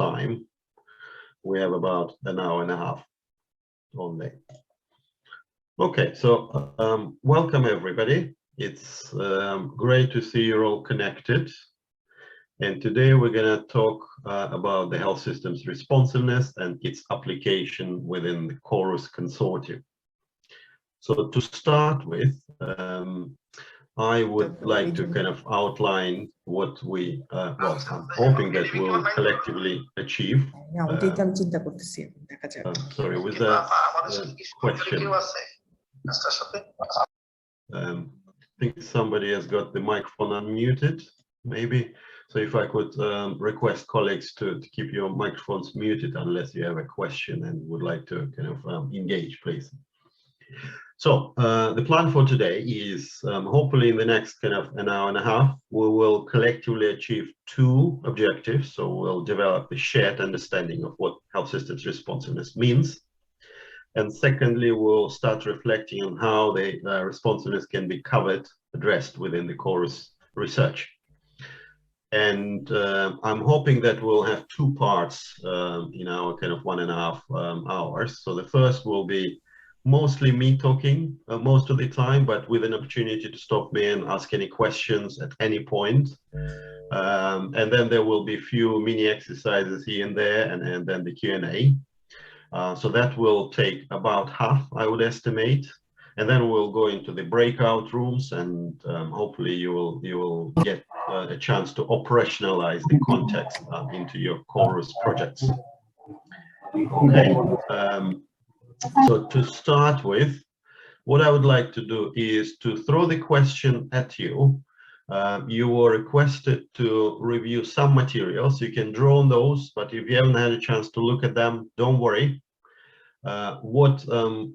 time. We have about an hour and a half only. Okay, so welcome everybody. It's great to see you're all connected. And today we're going to talk about the health system's responsiveness and its application within the Chorus Consortium. So to start with, I would like to kind of outline what we, well, I'm hoping that we'll collectively achieve. Sorry, with that question, I think somebody has got the microphone unmuted, maybe. So if I could request colleagues to keep your microphones muted unless you have a question and would like to kind of engage, please. So the plan for today is hopefully in the next kind of an hour and a half, we will collectively achieve two objectives. So we'll develop the shared understanding of what health systems responsiveness means. And secondly, we'll start reflecting on how the responsiveness can be covered, addressed within the Chorus research. And I'm hoping that we'll have two parts in our kind of 1.5 hours. So the first will be mostly me talking most of the time, but with an opportunity to stop me and ask any questions at any point. And then there will be a few mini exercises here and there, and then the Q&A. So that will take about half, I would estimate. And then we'll go into the breakout rooms, and hopefully you will get a chance to operationalize the context into your Chorus projects. Okay. So to start with, what I would like to do is to throw the question at you. You were requested to review some materials. You can draw on those, but if you haven't had a chance to look at them, don't worry. What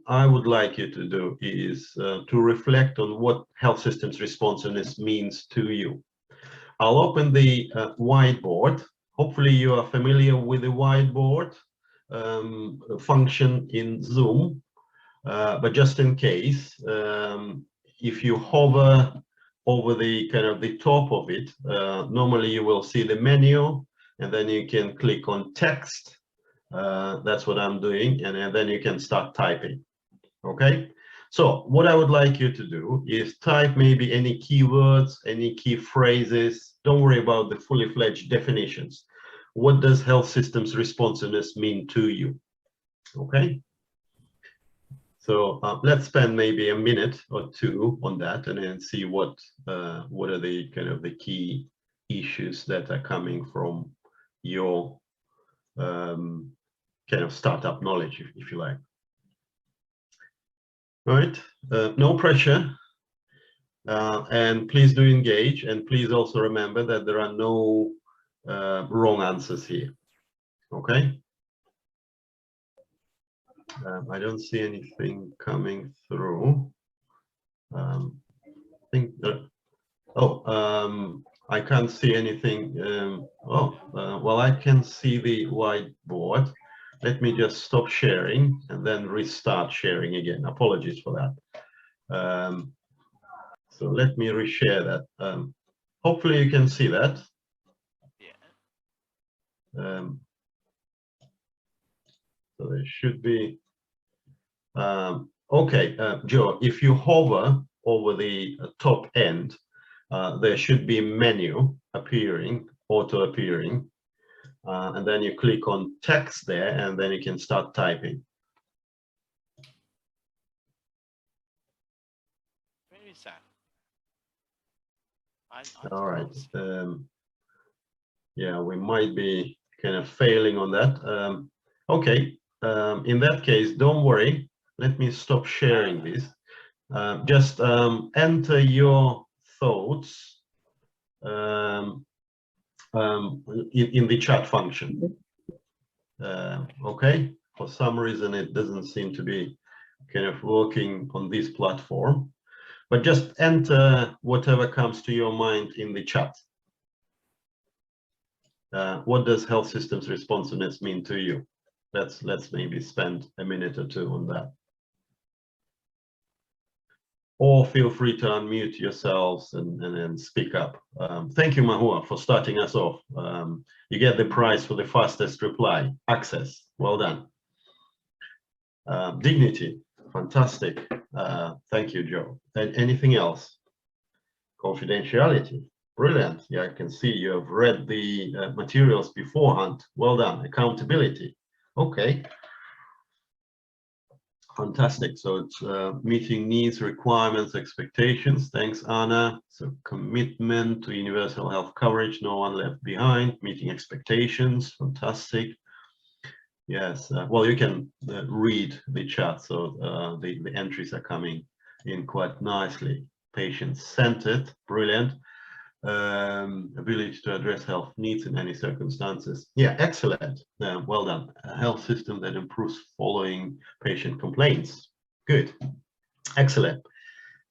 I would like you to do is to reflect on what health systems responsiveness means to you. I'll open the whiteboard. Hopefully you are familiar with the whiteboard function in Zoom, but just in case, if you hover over the kind of the top of it, normally you will see the menu, and then you can click on text. That's what I'm doing, and then you can start typing. Okay, so what I would like you to do is type maybe any keywords, any key phrases. Don't worry about the fully fledged definitions. What does health systems responsiveness mean to you? Okay, so let's spend maybe a minute or two on that, and then see what are the kind of the key issues that are coming from your kind of startup knowledge, if you like. All right, no pressure, and please do engage, and please also remember that there are no wrong answers here. Okay. I don't see anything coming through. I think that, I can't see anything. Well, I can see the whiteboard. Let me just stop sharing and then restart sharing again. Apologies for that. So let me reshare that. Hopefully you can see that. So there should be, okay, Joe, if you hover over the top end, there should be a menu appearing, auto appearing, and then you click on text there, and then you can start typing. Where is that? All right. Yeah, we might be kind of failing on that. Okay. In that case, don't worry. Let me stop sharing this. Just enter your thoughts in the chat function. Okay. For some reason, it doesn't seem to be kind of working on this platform, but just enter whatever comes to your mind in the chat. What does health systems responsiveness mean to you? Let's maybe spend a minute or two on that. or feel free to unmute yourselves and speak up. Thank you, Mahua, for starting us off. You get the prize for the fastest reply. Access, well done. Dignity, fantastic. Thank you, Joe. And anything else? Confidentiality, brilliant. Yeah, I can see you have read the materials beforehand. Well done. Accountability, okay. Fantastic. So it's meeting needs, requirements, expectations. Thanks, Anna. So commitment to universal health coverage, no one left behind. Meeting expectations, fantastic. Yes. Well, you can read the chat, so the entries are coming in quite nicely. Patient-centered, brilliant. Ability to address health needs in any circumstances. Yeah, excellent. Well done. A health system that improves following patient complaints. Good. Excellent.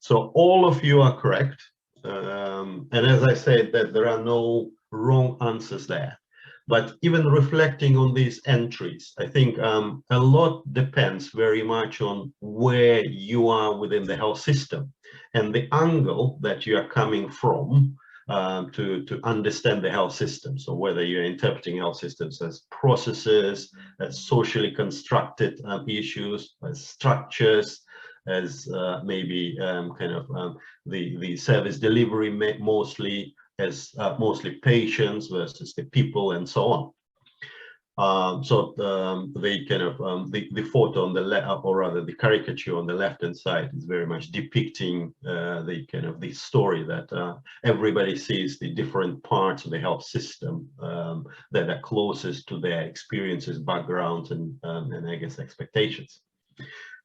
So all of you are correct. And as I said, that there are no wrong answers there. But even reflecting on these entries, I think a lot depends very much on where you are within the health system and the angle that you are coming from to understand the health system. So whether you're interpreting health systems as processes, as socially constructed issues, as structures, as maybe the service delivery mostly, as mostly patients versus the people and so on. The kind of the photo on the left, or rather the caricature on the left-hand side, is very much depicting the kind of the story that everybody sees the different parts of the health system that are closest to their experiences, backgrounds, and I guess expectations.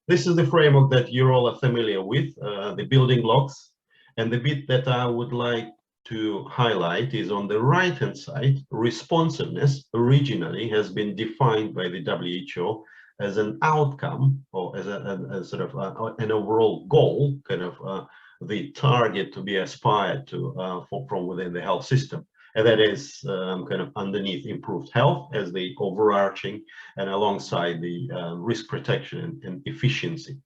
This is the framework that you all are familiar with, the building blocks, and the bit that I would like to highlight is on the right-hand side. Responsiveness originally has been defined by the WHO as an outcome, or as a sort of an overall goal, kind of the target to be aspired to from within the health system. And that is kind of underneath improved health as the overarching, and alongside the risk protection and efficiency.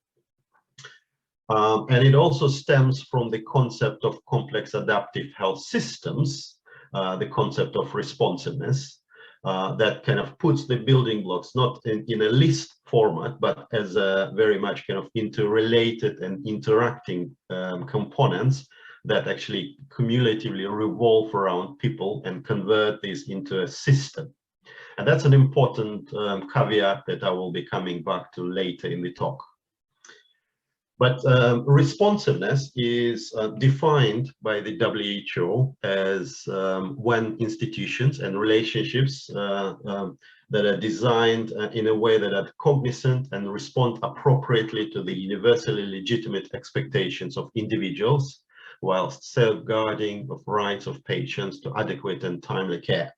And it also stems from the concept of complex adaptive health systems, the concept of responsiveness, that kind of puts the building blocks not in a list format, but as a very much kind of interrelated and interacting components that actually cumulatively revolve around people and convert this into a system. And that's an important caveat that I will be coming back to later in the talk. But responsiveness is defined by the WHO as when institutions and relationships that are designed in a way that are cognizant and respond appropriately to the universally legitimate expectations of individuals, whilst safeguarding of rights of patients to adequate and timely care.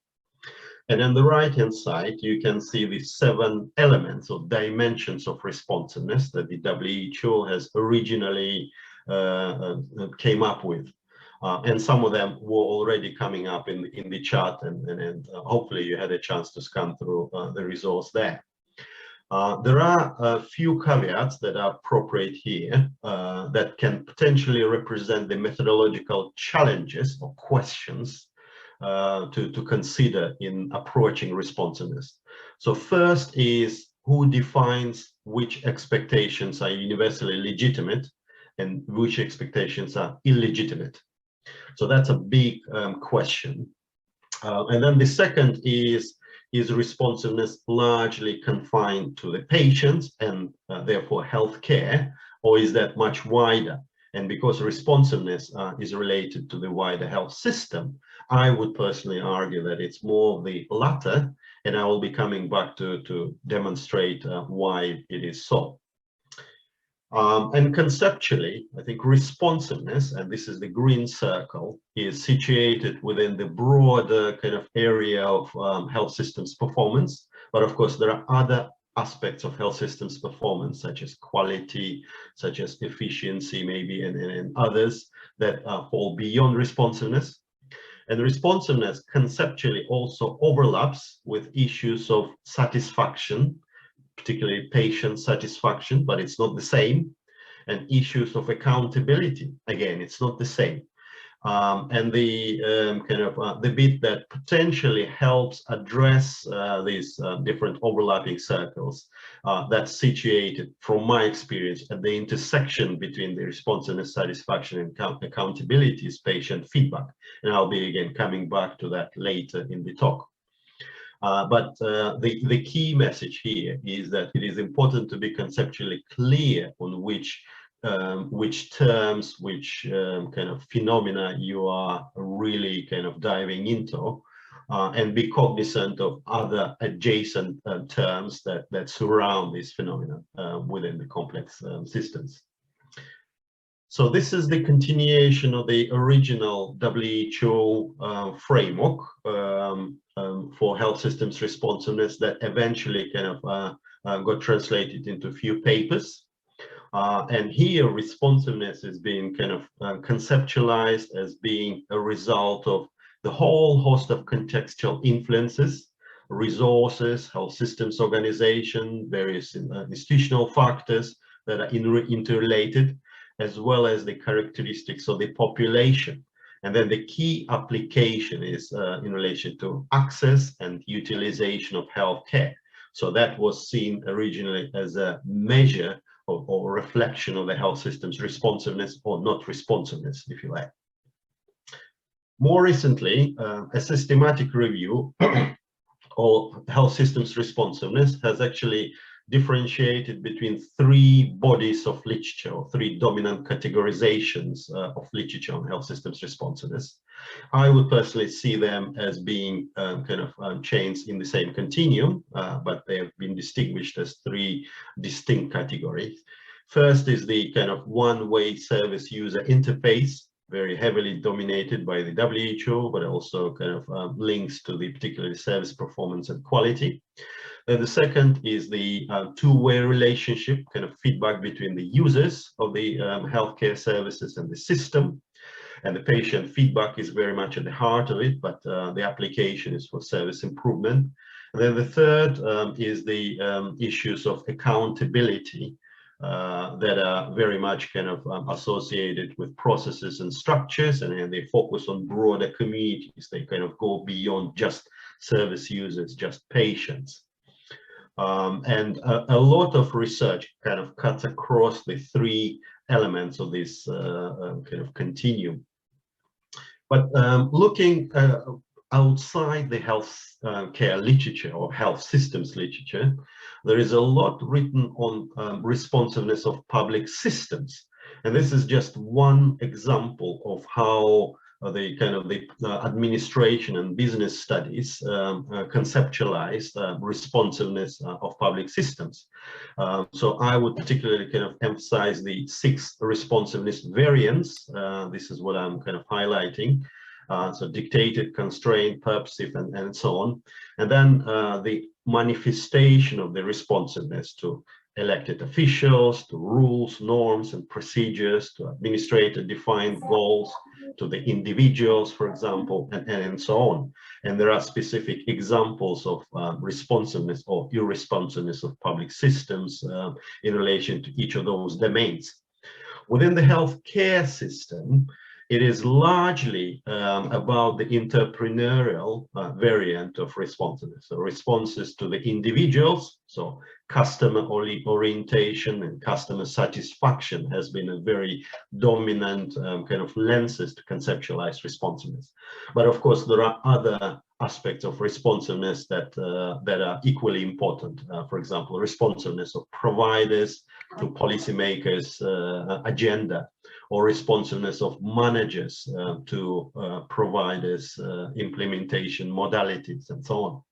And on the right-hand side, you can see the 7 elements or dimensions of responsiveness that the WHO has originally came up with. And some of them were already coming up in the chart, and hopefully you had a chance to scan through the results there. There are a few caveats that are appropriate here that can potentially represent the methodological challenges or questions to consider in approaching responsiveness. So first is, who defines which expectations are universally legitimate and which expectations are illegitimate? So that's a big question. And then the second is responsiveness largely confined to the patients and therefore healthcare, or is that much wider? And because responsiveness is related to the wider health system, I would personally argue that it's more the latter, and I will be coming back to demonstrate why it is so. And conceptually, I think responsiveness, and this is the green circle, is situated within the broader kind of area of health systems performance. But of course, there are other aspects of health systems performance, such as quality, such as efficiency, maybe, and others that fall beyond responsiveness. And responsiveness conceptually also overlaps with issues of satisfaction, particularly patient satisfaction, but it's not the same. and issues of accountability. Again, it's not the same. And the the bit that potentially helps address these different overlapping circles that's situated, from my experience, at the intersection between the responsiveness, satisfaction, and accountability is patient feedback. And I'll be again coming back to that later in the talk. But the key message here is that it is important to be conceptually clear on which terms, which kind of phenomena you are really kind of diving into, and be cognizant of other adjacent terms that surround these phenomena within the complex systems. So this is the continuation of the original WHO framework for health systems responsiveness that eventually kind of got translated into a few papers. And here responsiveness is being kind of conceptualized as being a result of the whole host of contextual influences, resources, health systems organization, various institutional factors that are interrelated, as well as the characteristics of the population. And then the key application is in relation to access and utilization of healthcare. So that was seen originally as a measure or reflection of the health system's responsiveness or not responsiveness, if you like. More recently, a systematic review of health systems responsiveness has actually differentiated between three bodies of literature, or three dominant categorizations of literature on health systems responsiveness. I would personally see them as being chains in the same continuum, but they have been distinguished as three distinct categories. First is the kind of one-way service user interface, very heavily dominated by the WHO, but also kind of links to the particular service performance and quality. And the second is the two-way relationship, kind of feedback between the users of the healthcare services and the system. And the patient feedback is very much at the heart of it, but the application is for service improvement. And then the third is the issues of accountability that are very much kind of associated with processes and structures, and they focus on broader communities. They kind of go beyond just service users, just patients. And a lot of research kind of cuts across the three elements of this kind of continuum. But looking outside the health care literature or health systems literature, there is a lot written on responsiveness of public systems. And this is just one example of how the kind of the administration and business studies conceptualized responsiveness of public systems. So I would particularly kind of emphasize the 6 responsiveness variants. This is what I'm kind of highlighting. So dictated, constrained, purposive, and so on. And then the manifestation of the responsiveness to elected officials, to rules, norms, and procedures, to administrator-defined goals, to the individuals, for example, and so on. And there are specific examples of responsiveness or irresponsiveness of public systems in relation to each of those domains. Within the healthcare system, it is largely about the entrepreneurial variant of responsiveness. So responses to the individuals, so customer orientation and customer satisfaction has been a very dominant kind of lenses to conceptualize responsiveness. But of course, there are other aspects of responsiveness that are equally important. For example, responsiveness of providers to policymakers' agenda, or responsiveness of managers to providers' implementation modalities, and so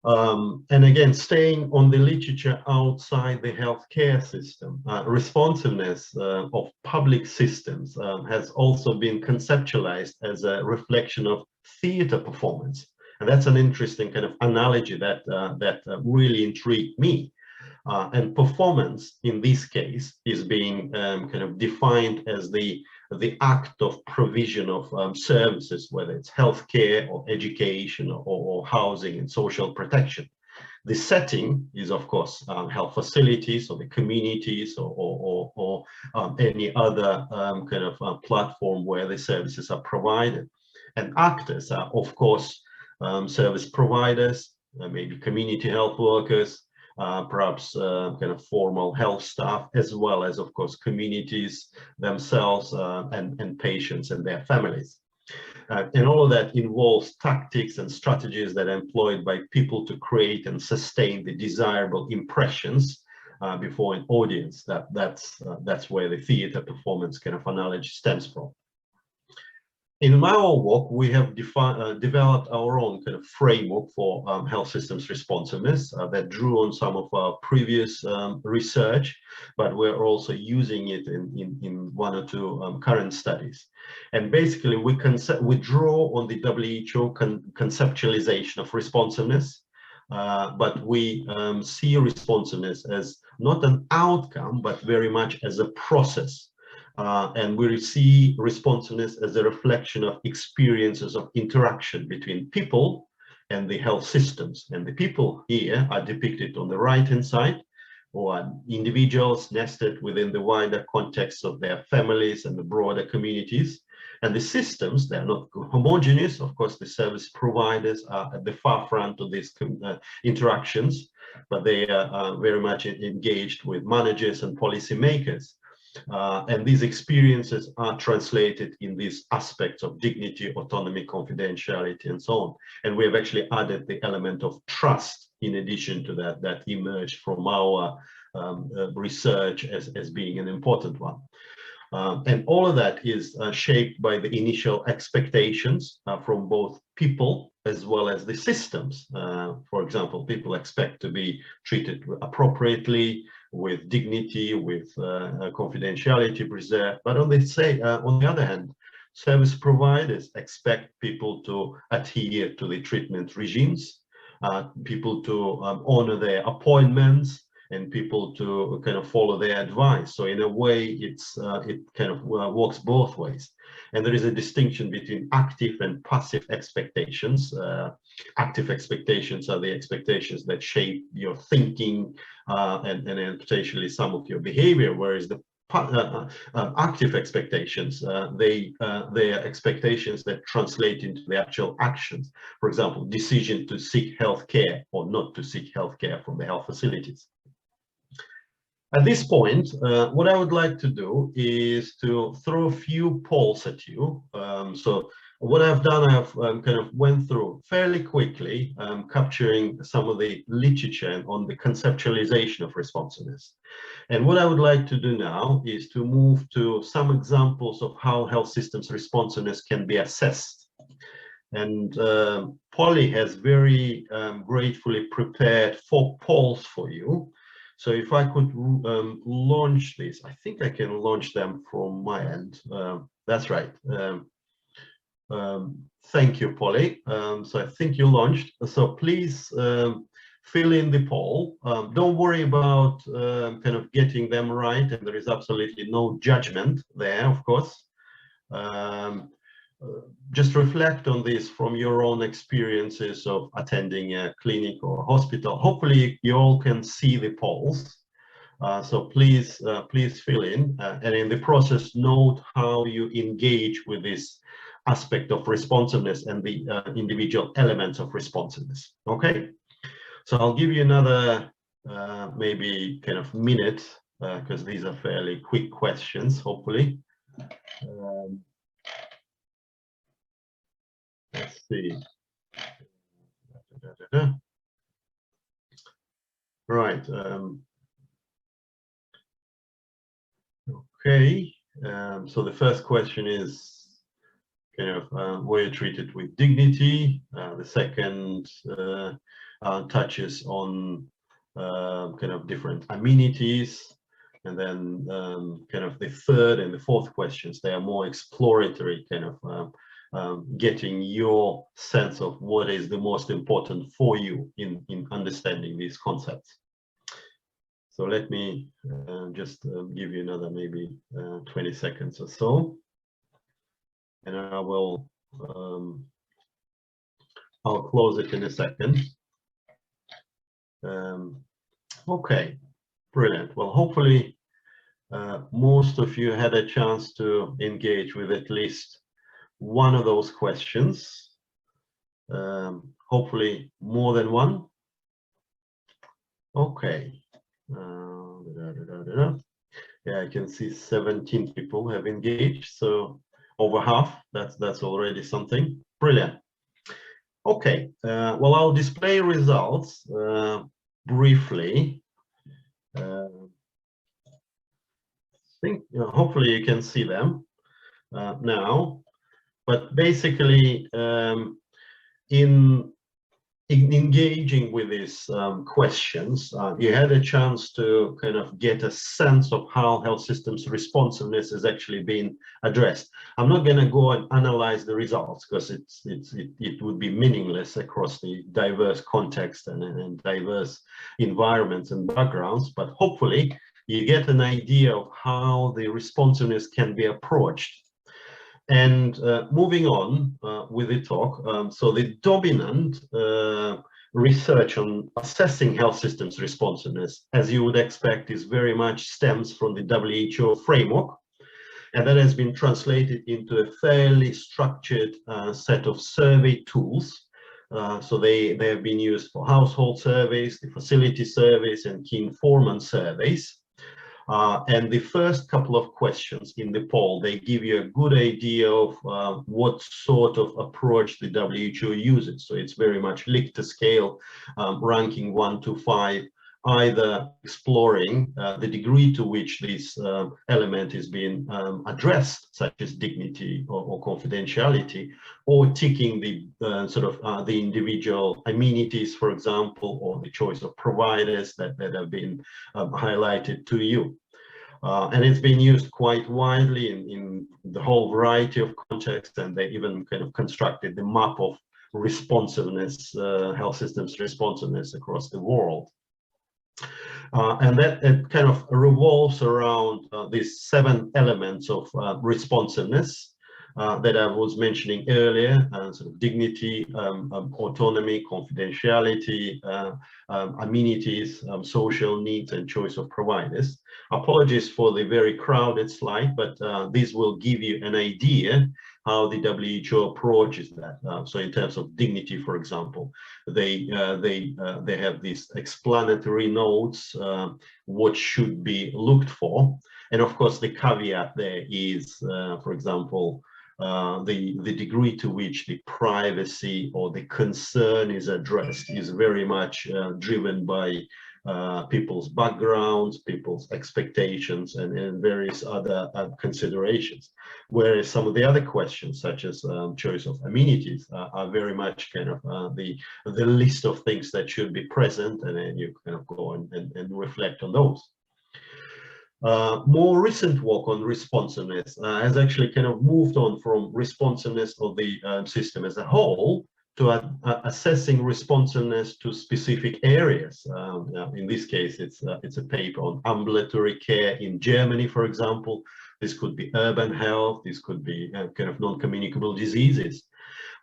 on. And again, staying on the literature outside the healthcare system, responsiveness of public systems has also been conceptualized as a reflection of theater performance. And that's an interesting kind of analogy that really intrigued me. And performance in this case is being kind of defined as the act of provision of services, whether it's healthcare or education or housing and social protection. The setting is, of course, health facilities or the communities or any other kind of platform where the services are provided. And actors are, of course, service providers, maybe community health workers, perhaps kind of formal health staff, as well as, of course, communities themselves and patients and their families. And all of that involves tactics and strategies that are employed by people to create and sustain the desirable impressions before an audience. That's where the theater performance kind of analogy stems from. In our work, we have developed our own kind of framework for health systems responsiveness that drew on some of our previous research, but we're also using it in one or two current studies. And basically, we draw on the WHO conceptualization of responsiveness, but we see responsiveness as not an outcome, but very much as a process. And we see responsiveness as a reflection of experiences of interaction between people and the health systems. And the people here are depicted on the right-hand side, who are individuals nested within the wider context of their families and the broader communities. And the systems, they're not homogeneous. Of course, the service providers are at the far front of these interactions, but they are very much engaged with managers and policymakers. And these experiences are translated in these aspects of dignity, autonomy, confidentiality, and so on. And we have actually added the element of trust in addition to that emerged from our research as being an important one. And all of that is shaped by the initial expectations from both people as well as the systems. For example, people expect to be treated appropriately, with dignity, with confidentiality preserved. But on the other hand, service providers expect people to adhere to the treatment regimes, people to honor their appointments, and people to kind of follow their advice. So in a way, it kind of works both ways. And there is a distinction between active and passive expectations. Active expectations are the expectations that shape your thinking and potentially some of your behavior, whereas the active expectations, they are expectations that translate into the actual actions. For example, decision to seek health care or not to seek health care from the health facilities. At this point, what I would like to do is to throw a few polls at you. So what I've done, I've kind of went through fairly quickly, capturing some of the literature on the conceptualization of responsiveness. And what I would like to do now is to move to some examples of how health systems responsiveness can be assessed. And Polly has very gratefully prepared 4 polls for you. So if I could launch this, I think I can launch them from my end. That's right. Thank you, Polly. So I think you launched. So please fill in the poll. Don't worry about kind of getting them right. And there is absolutely no judgment there, of course. Just reflect on this from your own experiences of attending a clinic or a hospital. Hopefully you all can see the polls. So please fill in and in the process note how you engage with this aspect of responsiveness and the individual elements of responsiveness. Okay, so I'll give you another maybe kind of minute because these are fairly quick questions, hopefully. Let's see. Right. Okay. So the first question is kind of were you treated with dignity? The second touches on kind of different amenities. And then kind of the third and the fourth questions, they are more exploratory, kind of getting your sense of what is the most important for you in understanding these concepts. So let me just give you another maybe 20 seconds or so, and I will I'll close it in a second. Okay, brilliant. Well, hopefully most of you had a chance to engage with at least one of those questions. Hopefully more than one. Okay. Yeah, I can see 17 people have engaged, so over half. That's already something. Brilliant. Okay. Well, I'll display results briefly. I think hopefully you can see them now. But basically, in engaging with these questions, you had a chance to kind of get a sense of how health systems responsiveness is actually being addressed. I'm not going to go and analyze the results because it would be meaningless across the diverse context and diverse environments and backgrounds, but hopefully you get an idea of how the responsiveness can be approached. And moving on with the talk, so the dominant research on assessing health systems responsiveness, as you would expect, is very much stems from the WHO framework, and that has been translated into a fairly structured set of survey tools. So they have been used for household surveys, the facility surveys, and key informant surveys. And the first couple of questions in the poll, they give you a good idea of what sort of approach the WHO uses. So it's very much Richter scale, ranking 1 to 5, either exploring the degree to which this element is being addressed, such as dignity or confidentiality, or ticking the the individual amenities, for example, or the choice of providers that have been highlighted to you. And it's been used quite widely in the whole variety of contexts, and they even kind of constructed the map of responsiveness, health systems responsiveness across the world. And that it kind of revolves around these 7 elements of responsiveness that I was mentioning earlier, sort of dignity, autonomy, confidentiality, amenities, social needs, and choice of providers. Apologies for the very crowded slide, but this will give you an idea how the WHO approaches that. So in terms of dignity, for example, they have these explanatory notes, what should be looked for. And of course, the caveat there is, for example, the degree to which the privacy or the concern is addressed is very much driven by people's backgrounds, people's expectations, and various other considerations. Whereas some of the other questions, such as choice of amenities, are very much kind of the list of things that should be present, and then you kind of go and reflect on those. More recent work on responsiveness has actually kind of moved on from responsiveness of the system as a whole to assessing responsiveness to specific areas. In this case, it's a paper on ambulatory care in Germany, for example. This could be urban health, this could be kind of non-communicable diseases.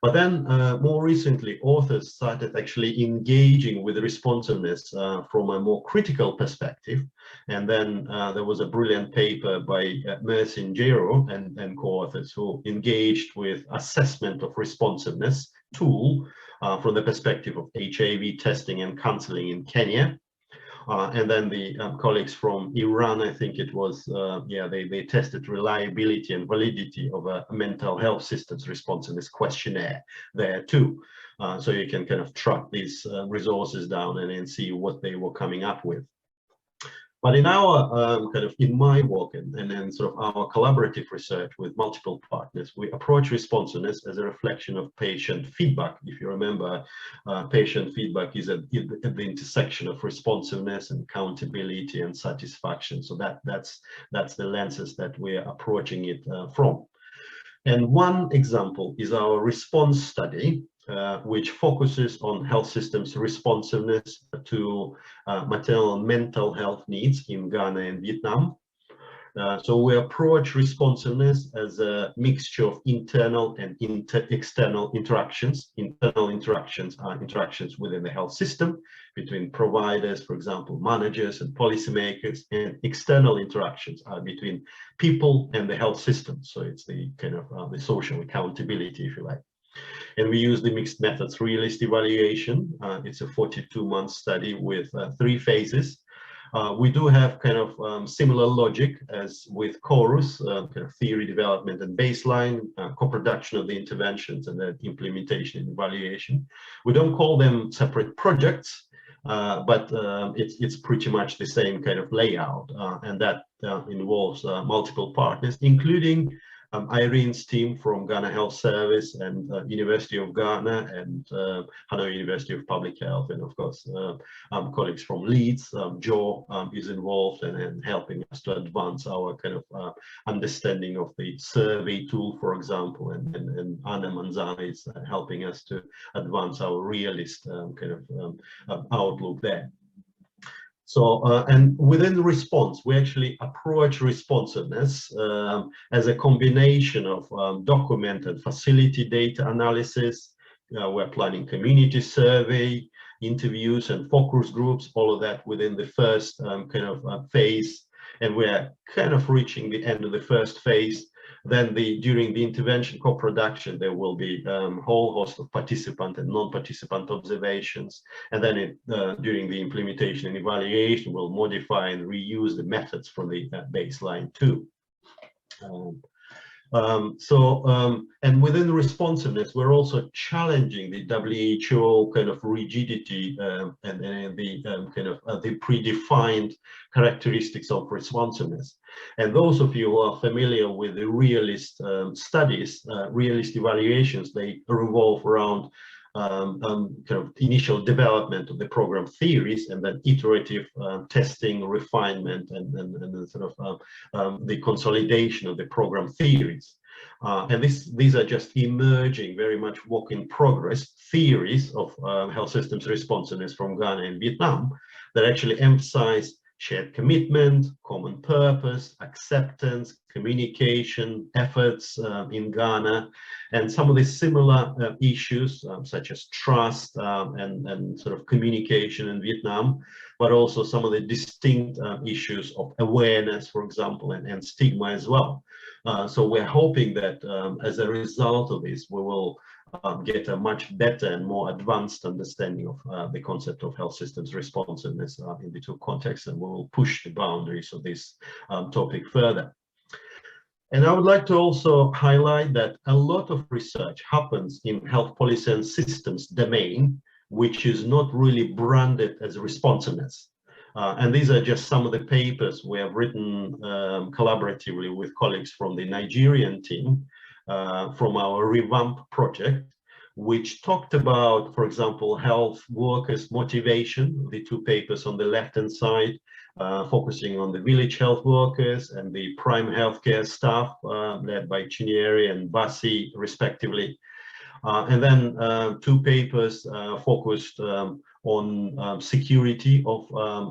But then more recently, authors started actually engaging with responsiveness from a more critical perspective. And then there was a brilliant paper by Mirzoev and co-authors who engaged with assessment of responsiveness tool from the perspective of HIV testing and counseling in Kenya. And then the colleagues from Iran, I think it was, they tested reliability and validity of a mental health systems responsiveness questionnaire there too. So you can kind of track these resources down and then see what they were coming up with. But in our in my work and sort of our collaborative research with multiple partners, we approach responsiveness as a reflection of patient feedback. If you remember, patient feedback is at the intersection of responsiveness and accountability and satisfaction. So that's the lenses that we're approaching it from. And one example is our response study, which focuses on health systems responsiveness to maternal mental health needs in Ghana and Vietnam. So we approach responsiveness as a mixture of internal and external interactions. Internal interactions are interactions within the health system between providers, for example, managers and policymakers, and external interactions are between people and the health system. So it's the kind of the social accountability, if you like. And we use the mixed methods realist evaluation. It's a 42-month study with 3 phases. We do have kind of similar logic as with chorus, kind of theory development and baseline, co-production of the interventions, and then implementation and evaluation. We don't call them separate projects, but it's pretty much the same kind of layout, and that involves multiple partners, including Irene's team from Ghana Health Service and University of Ghana and Hanoi University of Public Health, and of course colleagues from Leeds. Joe is involved and helping us to advance our kind of understanding of the survey tool, for example, and Anna Manzana is helping us to advance our realist kind of outlook there. So, and within the response, we actually approach responsiveness as a combination of documented facility data analysis. We're planning community survey, interviews and focus groups, all of that within the first kind of phase. And we're kind of reaching the end of the first phase. Then during the intervention co-production, there will be a whole host of participant and non-participant observations. And then during the implementation and evaluation, we'll modify and reuse the methods from the baseline too. And within responsiveness, we're also challenging the WHO kind of rigidity and the kind of the predefined characteristics of responsiveness. And those of you who are familiar with the realist studies, realist evaluations, they revolve around kind of initial development of the program theories, and then iterative testing, refinement, and sort of the consolidation of the program theories. And these are just emerging, very much work in progress theories of health systems responsiveness from Ghana and Vietnam that actually emphasize shared commitment, common purpose, acceptance, communication, efforts in Ghana, and some of the similar issues such as trust and sort of communication in Vietnam, but also some of the distinct issues of awareness, for example, and stigma as well. So we're hoping that as a result of this, we will get a much better and more advanced understanding of the concept of health systems responsiveness in the two contexts, and we will push the boundaries of this topic further. And I would like to also highlight that a lot of research happens in health policy and systems domain, which is not really branded as responsiveness. And these are just some of the papers we have written collaboratively with colleagues from the Nigerian team from our REVAMP project, which talked about, for example, health workers' motivation, the 2 papers on the left-hand side, focusing on the village health workers and the prime healthcare staff led by Chinieri and Bassi, respectively. And then 2 papers focused on security of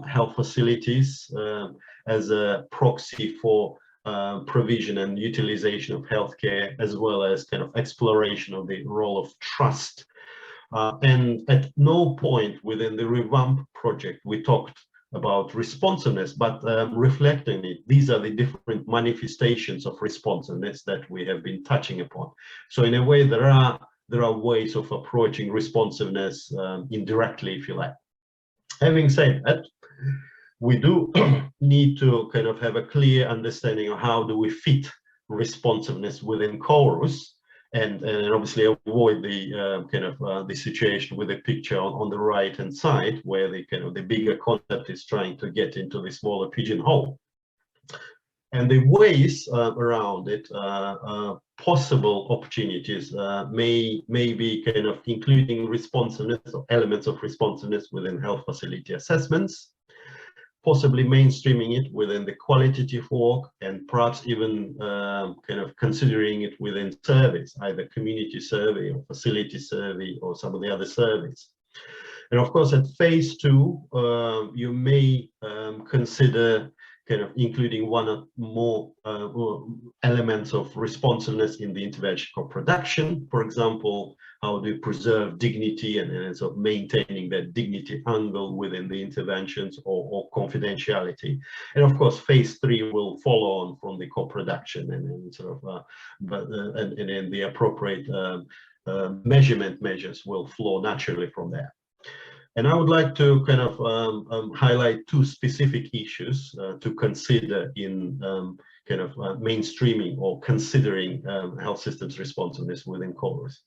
health facilities as a proxy for provision and utilization of healthcare, as well as kind of exploration of the role of trust. And at no point within the REVAMP project we talked about responsiveness, but reflecting it, these are the different manifestations of responsiveness that we have been touching upon. So in a way, there are ways of approaching responsiveness indirectly, if you like. Having said that, we do need to kind of have a clear understanding of how do we fit responsiveness within chorus, and obviously avoid the kind of the situation with the picture on the right hand side, where the kind of the bigger concept is trying to get into the smaller pigeonhole. And the ways around it, possible opportunities may be kind of including responsiveness or elements of responsiveness within health facility assessments, possibly mainstreaming it within the qualitative work, and perhaps even kind of considering it within surveys, either community survey or facility survey or some of the other surveys. And of course, at phase 2, you may consider kind of including one or more elements of responsiveness in the intervention co-production. For example, how do you preserve dignity and sort of maintaining that dignity angle within the interventions, or confidentiality. And of course, phase 3 will follow on from the co-production, and sort of and the appropriate measurement measures will flow naturally from there. And I would like to kind of highlight 2 specific issues to consider in kind of mainstreaming or considering health systems responsiveness within CORES.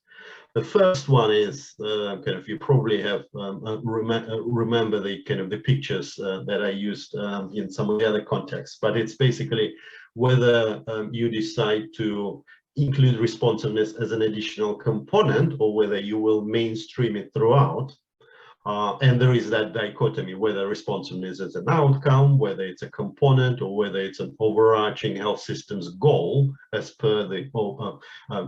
The first one is kind of, you probably have remember the kind of the pictures that I used in some of the other contexts, but it's basically whether you decide to include responsiveness as an additional component or whether you will mainstream it throughout. And there is that dichotomy, whether responsiveness is an outcome, whether it's a component, or whether it's an overarching health systems goal as per the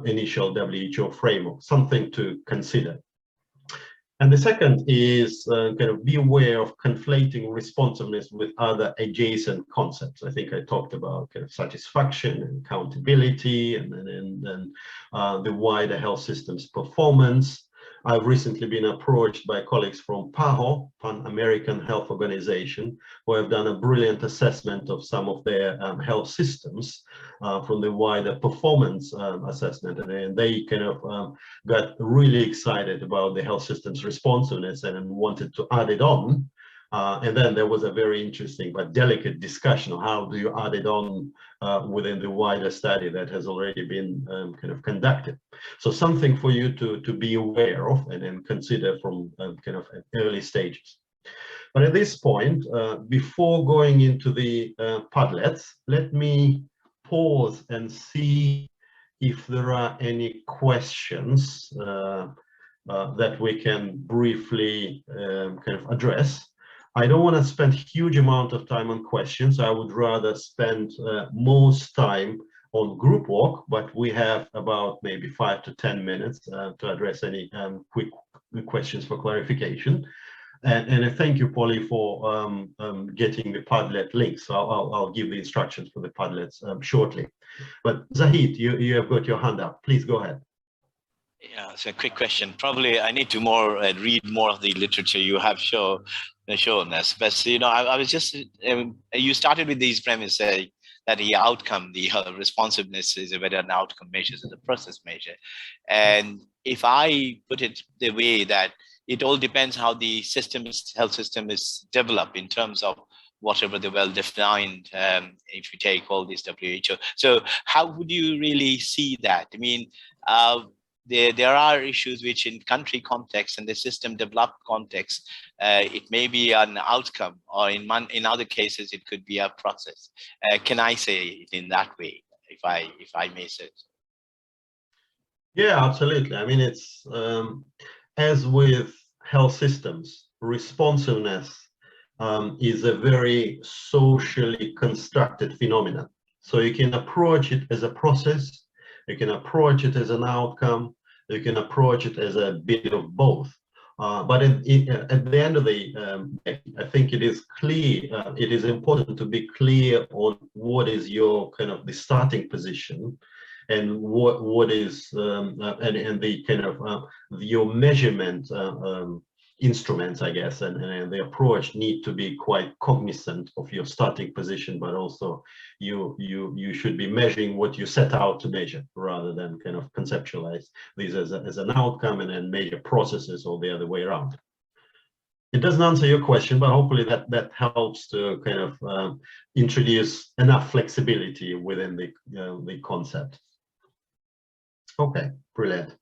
initial WHO framework, something to consider. And the second is kind of be aware of conflating responsiveness with other adjacent concepts. I think I talked about kind of satisfaction and accountability, and the wider health systems performance. I've recently been approached by colleagues from PAHO, Pan American Health Organization, who have done a brilliant assessment of some of their health systems from the wider performance assessment. And they kind of got really excited about the health systems responsiveness and wanted to add it on. And then there was a very interesting but delicate discussion of how do you add it on within the wider study that has already been kind of conducted. So something for you to be aware of and then consider from kind of early stages. But at this point, before going into the Padlets, let me pause and see if there are any questions that we can briefly kind of address. I don't want to spend a huge amount of time on questions. I would rather spend most time on group work, but we have about maybe 5 to 10 minutes to address any quick questions for clarification. And I thank you, Polly, for getting the Padlet link. So I'll give the instructions for the Padlets shortly. But Zahid, you have got your hand up. Please go ahead. Yeah, it's a quick question. Probably I need to read more of the literature you have shown us. But you know, I was just you started with these premises that the outcome, the responsiveness is whether an outcome measures as a process measure. And if I put it the way that it all depends how the health system is developed in terms of whatever the well-defined, if you take all these WHO. So how would you really see that? I mean, there are issues which in country context and the system developed context, it may be an outcome, or in other cases, it could be a process. Can I say it in that way, if I may say so? Yeah, absolutely. I mean, it's as with health systems, responsiveness is a very socially constructed phenomenon. So you can approach it as a process, you can approach it as an outcome, you can approach it as a bit of both. But at the end of the day, I think it is clear, it is important to be clear on what is your kind of the starting position, and what is and the kind of your measurement instruments, I guess, and the approach need to be quite cognizant of your starting position, but also you should be measuring what you set out to measure, rather than kind of conceptualize these as an outcome and then measure processes or the other way around. It doesn't answer your question, but hopefully that helps to kind of introduce enough flexibility within the concept. Okay, brilliant.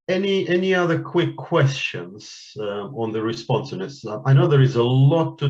Any other quick questions on the responsiveness? I know there is a lot to